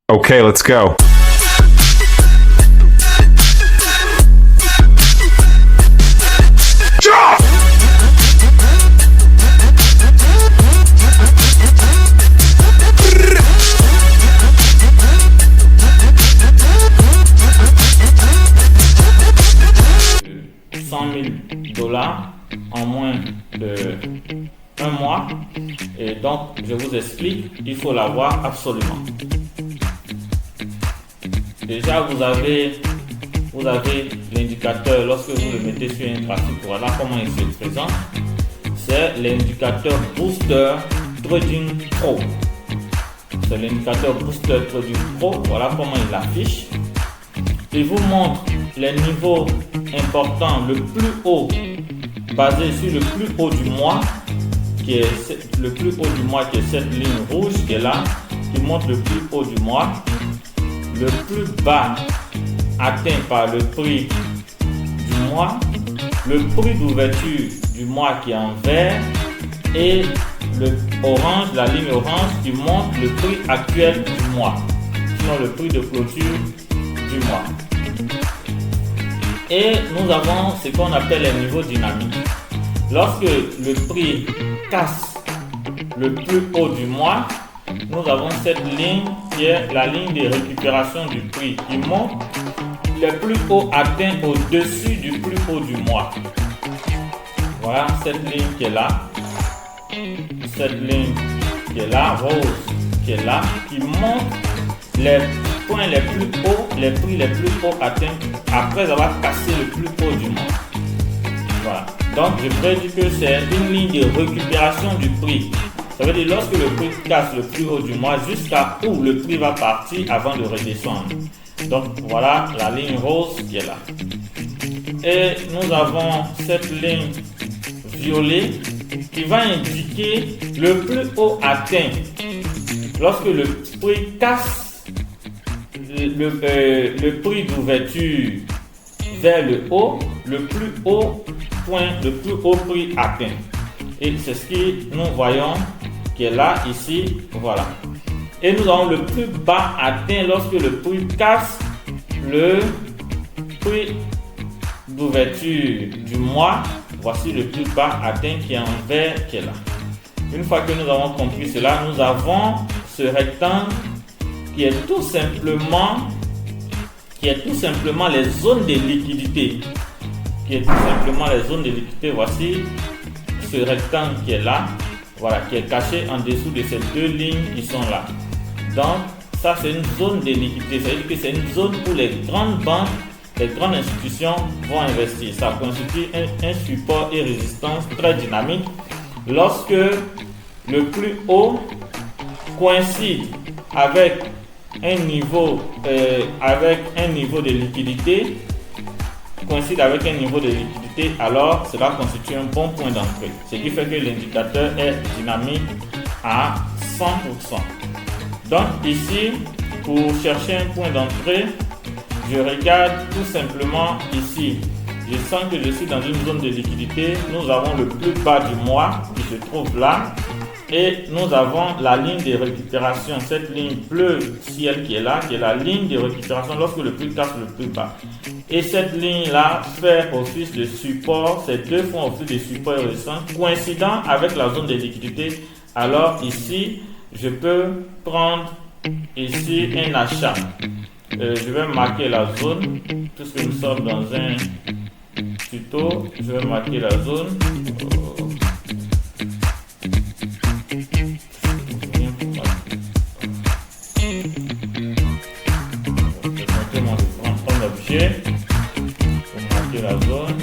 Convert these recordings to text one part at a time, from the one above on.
Okay, let's go. $100,000 en moins de un mois, et donc je vous explique, il faut l'avoir absolument. Déjà vous avez l'indicateur. Lorsque vous le mettez sur un graphique, voilà comment il se présente. C'est l'indicateur Booster Trading Pro. C'est l'indicateur Booster Trading Pro, voilà comment il affiche. Il vous montre les niveaux importants, le plus haut, basé sur le plus haut du mois, qui est le plus haut du mois, qui est cette ligne rouge qui est là, qui montre le plus haut du mois. Le plus bas atteint par le prix du mois, le prix d'ouverture du mois qui est en vert, et le orange, la ligne orange qui montre le prix actuel du mois, sinon le prix de clôture du mois. Et nous avons ce qu'on appelle les niveaux dynamiques. Lorsque le prix casse le plus haut du mois, nous avons cette ligne qui est la ligne de récupération du prix qui montre le plus haut atteint au-dessus du plus haut du mois. Voilà cette ligne qui est là. Cette ligne qui est là, rose qui est là, qui montre les points les plus hauts, les prix les plus hauts atteints après avoir cassé le plus haut du mois. Voilà. Donc je pourrais dire que c'est une ligne de récupération du prix. Ça veut dire lorsque le prix casse le plus haut du mois jusqu'à où le prix va partir avant de redescendre. Donc voilà la ligne rose qui est là. Et nous avons cette ligne violet qui va indiquer le plus haut atteint. Lorsque le prix casse le prix d'ouverture vers le haut, le plus haut point, le plus haut prix atteint. Et c'est ce que nous voyons qui est là, ici, voilà. Et nous avons le plus bas atteint lorsque le prix casse le prix d'ouverture du mois. Voici le plus bas atteint qui est en vert qui est là. Une fois que nous avons compris cela, nous avons ce rectangle qui est tout simplement les zones de liquidité. Voici ce rectangle qui est là, voilà, qui est caché en dessous de ces deux lignes qui sont là. Donc ça c'est une zone de liquidité, ça veut dire que c'est une zone où les grandes banques, les grandes institutions vont investir. Ça constitue un support et résistance très dynamique. Lorsque le plus haut coïncide avec un niveau de liquidité, alors cela constitue un bon point d'entrée. Ce qui fait que l'indicateur est dynamique à 100%. Donc ici, pour chercher un point d'entrée, je regarde tout simplement ici. Je sens que je suis dans une zone de liquidité. Nous avons le plus bas du mois qui se trouve là. Et nous avons la ligne de récupération, cette ligne bleu ciel qui est là, qui est la ligne de récupération lorsque le prix casse le plus bas. Et cette ligne-là fait office de support, ces deux font office de support et résistance coïncidant avec la zone de liquidité. Alors ici, je peux prendre ici un achat. Je vais marquer la zone, puisque nous sommes dans un tuto, je vais marquer la zone. Pour marquer la zone.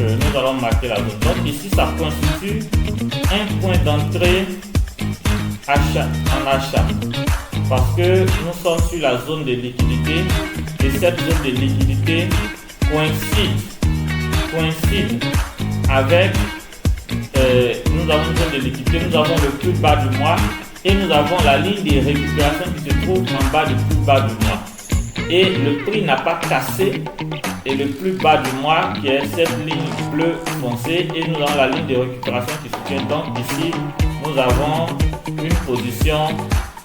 Nous allons marquer la zone. Donc ici ça constitue un point d'entrée en achat. Parce que nous sommes sur la zone de liquidité et cette zone de liquidité coïncide avec nous avons une zone de liquidité, nous avons le plus bas du mois et nous avons la ligne de récupération qui se trouve en bas du plus bas du mois. Et le prix n'a pas cassé, et le plus bas du mois qui est cette ligne bleue foncée, et nous avons la ligne de récupération qui se tient. Donc ici nous avons une position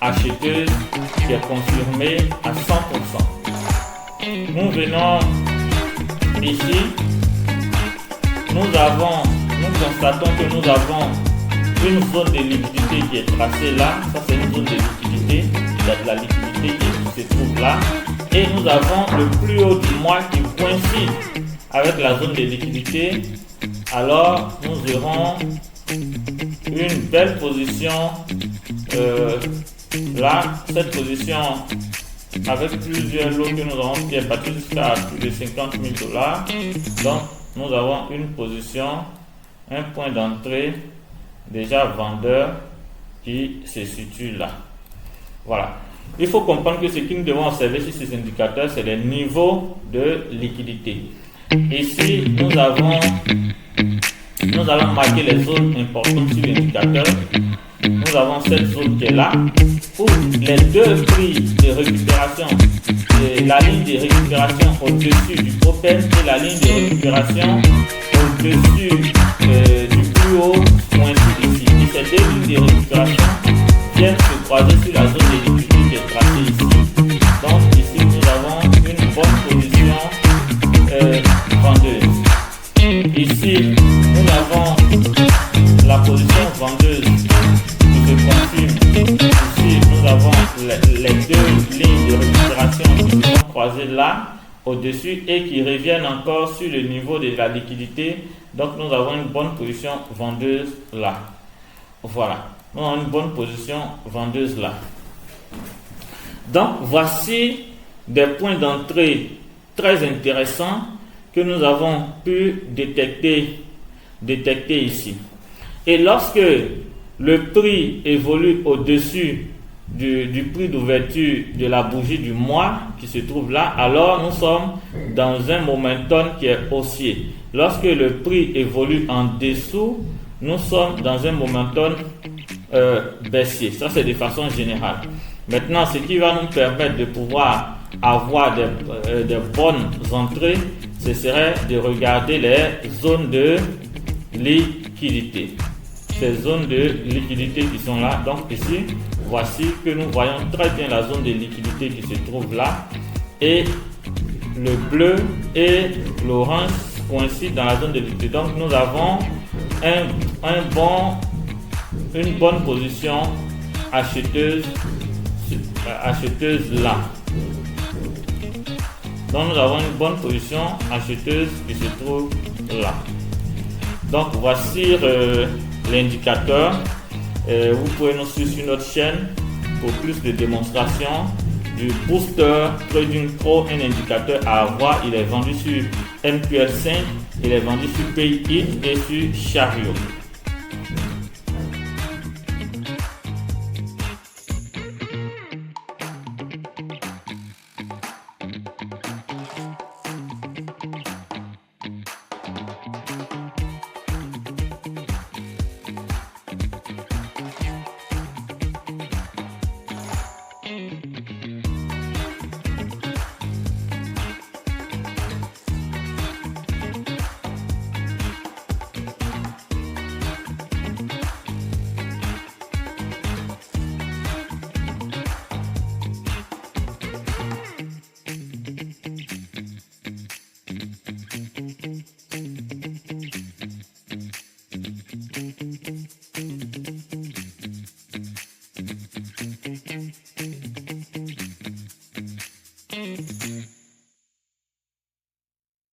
acheteuse qui est confirmée à 100%. Nous venons ici, nous constatons que nous avons une zone de liquidité qui est tracée là. Ça, c'est une zone de liquidité. Il y a de la liquidité qui se trouve là. Et nous avons le plus haut du mois qui coïncide avec la zone de liquidité. Alors, nous aurons une belle position là. Cette position avec plusieurs lots que nous avons qui est parti jusqu'à plus de 50 000 $. Donc, nous avons une position, un point d'entrée déjà vendeur qui se situe là. Voilà. Il faut comprendre que ce que nous devons observer sur ces indicateurs, c'est les niveaux de liquidité. Ici, nous allons marquer les zones importantes sur l'indicateur. Nous avons cette zone qui est là, où les deux prix de récupération, la ligne de récupération au-dessus du open et la ligne de récupération au-dessus du plus haut coïncident ici. Et ces deux lignes de récupération viennent se croiser sur la zone de liquidité qui est tracée ici. Donc ici nous avons une bonne position vendeuse. Ici nous avons la position vendeuse qui se confirme. Ici nous avons les deux lignes de récupération qui se sont croisées là au-dessus et qui reviennent encore sur le niveau de la liquidité. Donc nous avons une bonne position vendeuse là. Voilà. Nous avons une bonne position vendeuse là. Donc, voici des points d'entrée très intéressants que nous avons pu détecter ici. Et lorsque le prix évolue au-dessus du prix d'ouverture de la bougie du mois qui se trouve là, alors nous sommes dans un momentum qui est haussier. Lorsque le prix évolue en dessous, nous sommes dans un momentum baissier. Ça, c'est de façon générale. Maintenant, ce qui va nous permettre de pouvoir avoir des bonnes entrées, ce serait de regarder les zones de liquidité. Ces zones de liquidité qui sont là. Donc ici, voici que nous voyons très bien la zone de liquidité qui se trouve là. Et le bleu et l'orange coïncident dans la zone de liquidité. Donc nous avons une bonne position acheteuse là. Donc nous avons une bonne position acheteuse qui se trouve là. Donc voici l'indicateur. Vous pouvez nous suivre sur notre chaîne pour plus de démonstrations du Booster Trading Pro, un indicateur à avoir. Il est vendu sur MQL5, il est vendu sur PayIt et sur Chariot.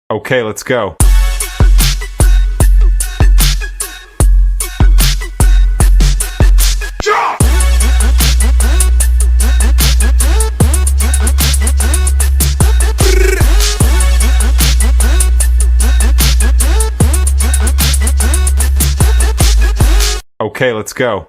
Okay, let's go. Okay, let's go.